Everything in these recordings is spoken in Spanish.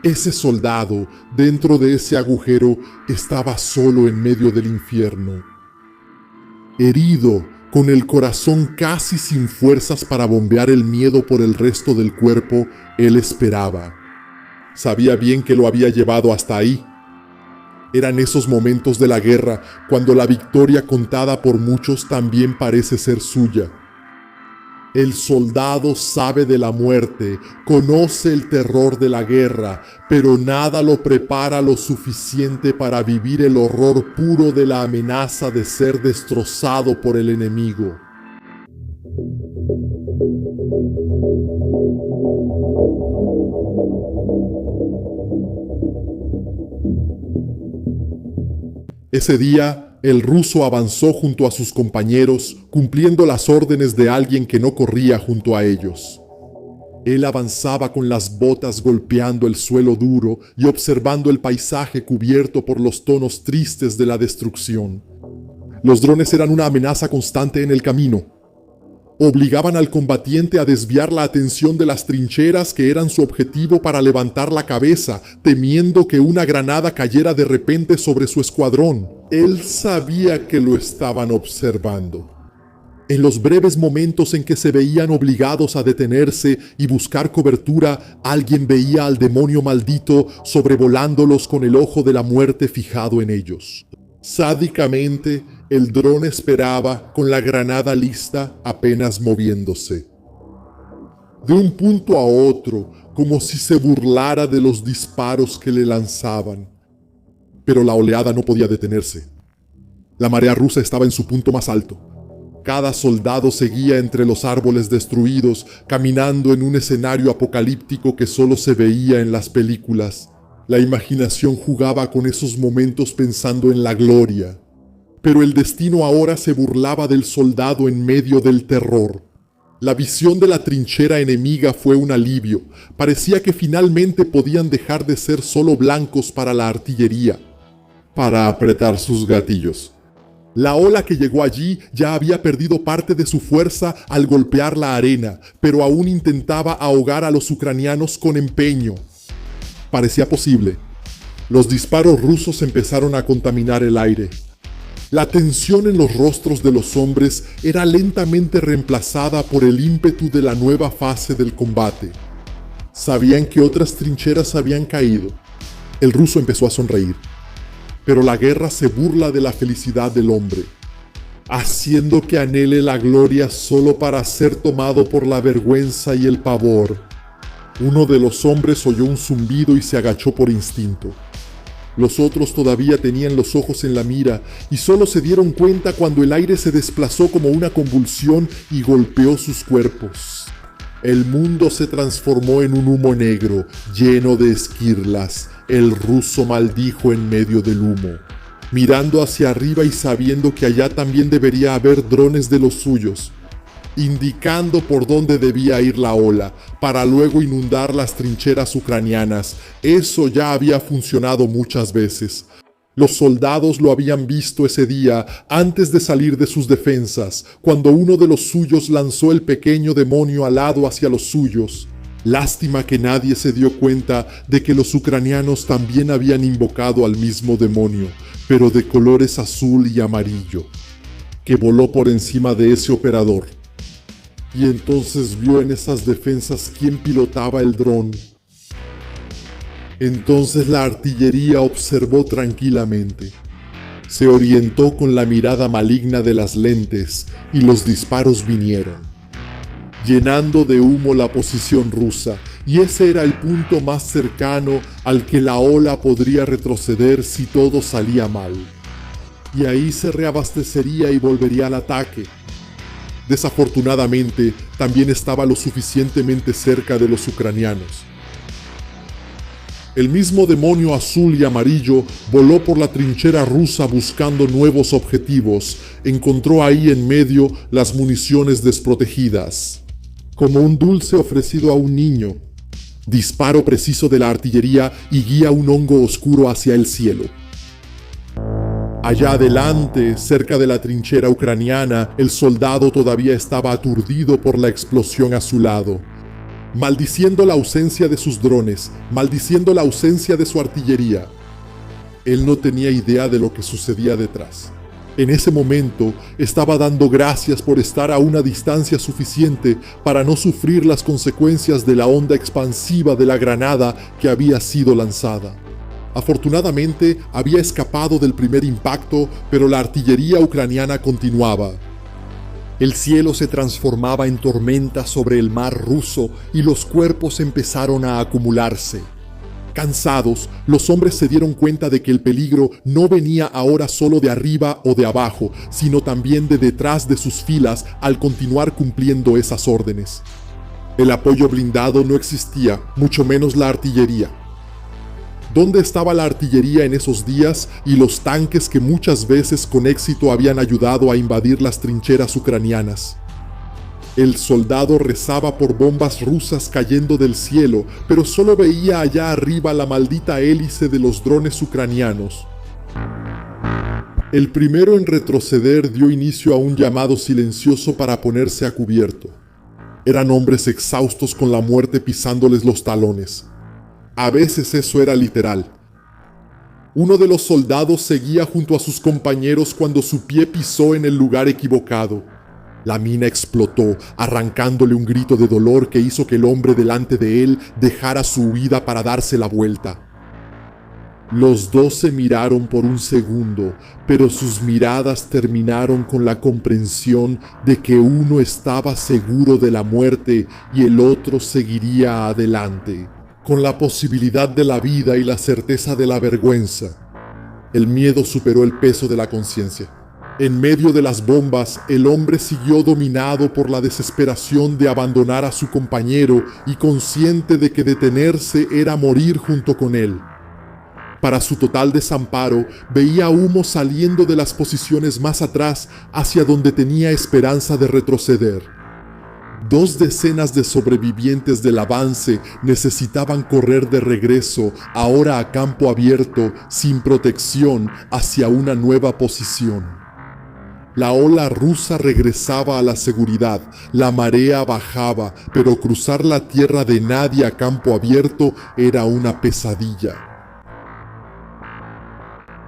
Ese soldado, dentro de ese agujero, estaba solo en medio del infierno. Herido, con el corazón casi sin fuerzas para bombear el miedo por el resto del cuerpo, él esperaba. Sabía bien que lo había llevado hasta ahí. Eran esos momentos de la guerra cuando la victoria contada por muchos también parece ser suya. El soldado sabe de la muerte, conoce el terror de la guerra, pero nada lo prepara lo suficiente para vivir el horror puro de la amenaza de ser destrozado por el enemigo. Ese día, el ruso avanzó junto a sus compañeros, cumpliendo las órdenes de alguien que no corría junto a ellos. Él avanzaba con las botas golpeando el suelo duro y observando el paisaje cubierto por los tonos tristes de la destrucción. Los drones eran una amenaza constante en el camino. Obligaban al combatiente a desviar la atención de las trincheras que eran su objetivo para levantar la cabeza, temiendo que una granada cayera de repente sobre su escuadrón. Él sabía que lo estaban observando. En los breves momentos en que se veían obligados a detenerse y buscar cobertura, alguien veía al demonio maldito sobrevolándolos con el ojo de la muerte fijado en ellos. Sádicamente, el dron esperaba, con la granada lista, apenas moviéndose. De un punto a otro, como si se burlara de los disparos que le lanzaban. Pero la oleada no podía detenerse. La marea rusa estaba en su punto más alto. Cada soldado seguía entre los árboles destruidos, caminando en un escenario apocalíptico que solo se veía en las películas. La imaginación jugaba con esos momentos pensando en la gloria. Pero el destino ahora se burlaba del soldado en medio del terror. La visión de la trinchera enemiga fue un alivio. Parecía que finalmente podían dejar de ser solo blancos para la artillería, para apretar sus gatillos. La ola que llegó allí ya había perdido parte de su fuerza al golpear la arena, pero aún intentaba ahogar a los ucranianos con empeño. Parecía posible. Los disparos rusos empezaron a contaminar el aire. La tensión en los rostros de los hombres era lentamente reemplazada por el ímpetu de la nueva fase del combate. Sabían que otras trincheras habían caído. El ruso empezó a sonreír. Pero la guerra se burla de la felicidad del hombre, haciendo que anhele la gloria solo para ser tomado por la vergüenza y el pavor. Uno de los hombres oyó un zumbido y se agachó por instinto. Los otros todavía tenían los ojos en la mira y solo se dieron cuenta cuando el aire se desplazó como una convulsión y golpeó sus cuerpos. El mundo se transformó en un humo negro, lleno de esquirlas. El ruso maldijo en medio del humo, mirando hacia arriba y sabiendo que allá también debería haber drones de los suyos, indicando por dónde debía ir la ola, para luego inundar las trincheras ucranianas. Eso ya había funcionado muchas veces. Los soldados lo habían visto ese día antes de salir de sus defensas, cuando uno de los suyos lanzó el pequeño demonio alado hacia los suyos. Lástima que nadie se dio cuenta de que los ucranianos también habían invocado al mismo demonio, pero de colores azul y amarillo, que voló por encima de ese operador. Y entonces vio en esas defensas quién pilotaba el dron. Entonces la artillería observó tranquilamente. Se orientó con la mirada maligna de las lentes y los disparos vinieron, llenando de humo la posición rusa, y ese era el punto más cercano al que la ola podría retroceder si todo salía mal. Y ahí se reabastecería y volvería al ataque. Desafortunadamente, también estaba lo suficientemente cerca de los ucranianos. El mismo demonio azul y amarillo voló por la trinchera rusa buscando nuevos objetivos. Encontró ahí en medio las municiones desprotegidas, como un dulce ofrecido a un niño. Disparo preciso de la artillería y guía un hongo oscuro hacia el cielo. Allá adelante, cerca de la trinchera ucraniana, el soldado todavía estaba aturdido por la explosión a su lado. maldiciendo la ausencia de sus drones, maldiciendo la ausencia de su artillería. Él no tenía idea de lo que sucedía detrás. En ese momento estaba dando gracias por estar a una distancia suficiente para no sufrir las consecuencias de la onda expansiva de la granada que había sido lanzada. Afortunadamente había escapado del primer impacto, pero la artillería ucraniana continuaba. El cielo se transformaba en tormenta sobre el mar ruso y los cuerpos empezaron a acumularse. Cansados, los hombres se dieron cuenta de que el peligro no venía ahora solo de arriba o de abajo, sino también de detrás de sus filas al continuar cumpliendo esas órdenes. El apoyo blindado no existía, mucho menos la artillería. ¿Dónde estaba la artillería en esos días y los tanques que muchas veces con éxito habían ayudado a invadir las trincheras ucranianas? El soldado rezaba por bombas rusas cayendo del cielo, pero solo veía allá arriba la maldita hélice de los drones ucranianos. El primero en retroceder dio inicio a un llamado silencioso para ponerse a cubierto. Eran hombres exhaustos con la muerte pisándoles los talones. A veces eso era literal. Uno de los soldados seguía junto a sus compañeros cuando su pie pisó en el lugar equivocado. La mina explotó, arrancándole un grito de dolor que hizo que el hombre delante de él dejara su huida para darse la vuelta. Los dos se miraron por un segundo, pero sus miradas terminaron con la comprensión de que uno estaba seguro de la muerte y el otro seguiría adelante, con la posibilidad de la vida y la certeza de la vergüenza. El miedo superó el peso de la conciencia. En medio de las bombas, el hombre siguió dominado por la desesperación de abandonar a su compañero y consciente de que detenerse era morir junto con él. Para su total desamparo, veía humo saliendo de las posiciones más atrás hacia donde tenía esperanza de retroceder. 2 decenas de sobrevivientes del avance necesitaban correr de regreso, ahora a campo abierto, sin protección, hacia una nueva posición. La ola rusa regresaba a la seguridad, la marea bajaba, pero cruzar la tierra de nadie a campo abierto era una pesadilla.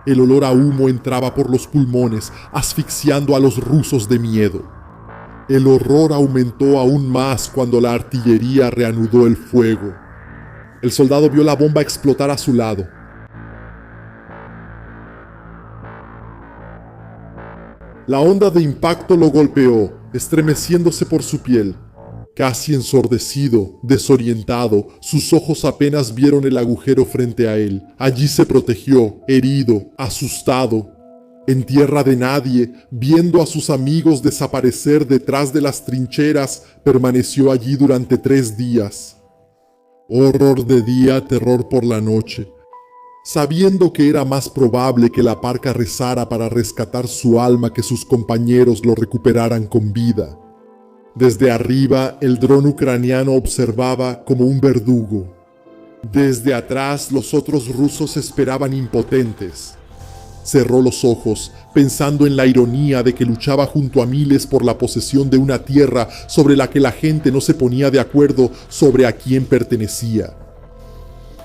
El olor a humo entraba por los pulmones, asfixiando a los rusos de miedo. El horror aumentó aún más cuando la artillería reanudó el fuego. El soldado vio la bomba explotar a su lado. La onda de impacto lo golpeó, estremeciéndose por su piel. Casi ensordecido, desorientado, sus ojos apenas vieron el agujero frente a él. Allí se protegió, herido, asustado. En tierra de nadie, viendo a sus amigos desaparecer detrás de las trincheras, permaneció allí durante 3 días. Horror de día, terror por la noche. Sabiendo que era más probable que la parca rezara para rescatar su alma que sus compañeros lo recuperaran con vida. Desde arriba, el dron ucraniano observaba como un verdugo. Desde atrás, los otros rusos esperaban impotentes. Cerró los ojos, pensando en la ironía de que luchaba junto a miles por la posesión de una tierra sobre la que la gente no se ponía de acuerdo sobre a quién pertenecía.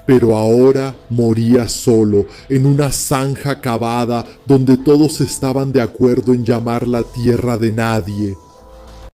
Pero ahora moría solo, en una zanja cavada donde todos estaban de acuerdo en llamarla tierra de nadie,